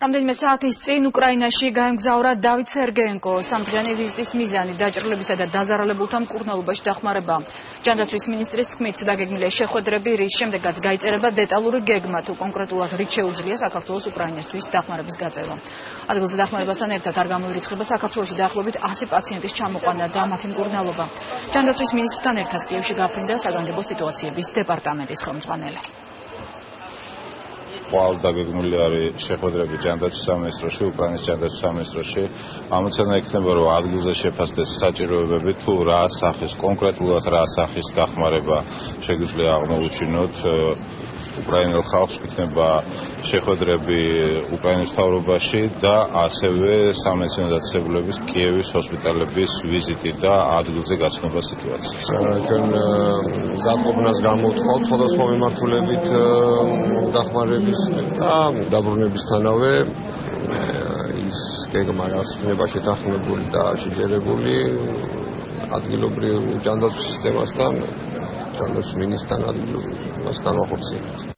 რამდენიმე საათის წინ უკრაინაში გაემგზავრა დავით სერგეენკო. სამდღიანი ვიზიტის მიზანი დაჭრილებისა და დაზარალებულთა მკურნალობაში დახმარება. ჯანდაცვის მინისტრის თქმით, დაგეგმილია შეხვედრები, რის შემდეგაც გაიწერება დეტალური გეგმა, თუ კონკრეტულად რით შეუძლია საქართველოს უკრაინასთვის დახმარების გაწევა. ადგილზე დახმარებასთან ერთად არ გამოირიცხება საქართველოში დაახლოებით 100 პაციენტის ჩამოყვანა და მათი მკურნალობა. ჯანდაცვის მინისტრთან ერთად კიევში გაფრინდა საგანგებო სიტუაციების დეპარტამენტის ხელმძღვანელი. While დაგეგმილი არის შეხვედრები ჯანდაცვის სამინისტროში, უკრაინის ჯანდაცვის სამინისტროში, ამოცანა იქნება, რომ ადგილზე შეფასდეს საჭიროებები, თუ რა სახის, კონკრეტულად რა სახის დახმარება შეგვიძლია აღმოუჩინოთ უკრაინელ ხალხს, იქნება შეხვედრები უკრაინის მთავრობაში და ასევე სამედიცინო დაწესებულების კიევის ჰოსპიტალების ვიზიტი და ადგილზე გაცნობა სიტუაციას. ჩვენ ზადყოფნას გამოვთხოვთ სხვადასხვა მიმართულებით დახმარების და დაბრუნებისთანავე ის გეგმა რაც იქნება შეთანხმებული და შეჯერებული ადგილობრივ ჯანდაცვის სისტემასთან, ჯანდაცვის მინისტრთან ადგილობრივ განახორციელებს.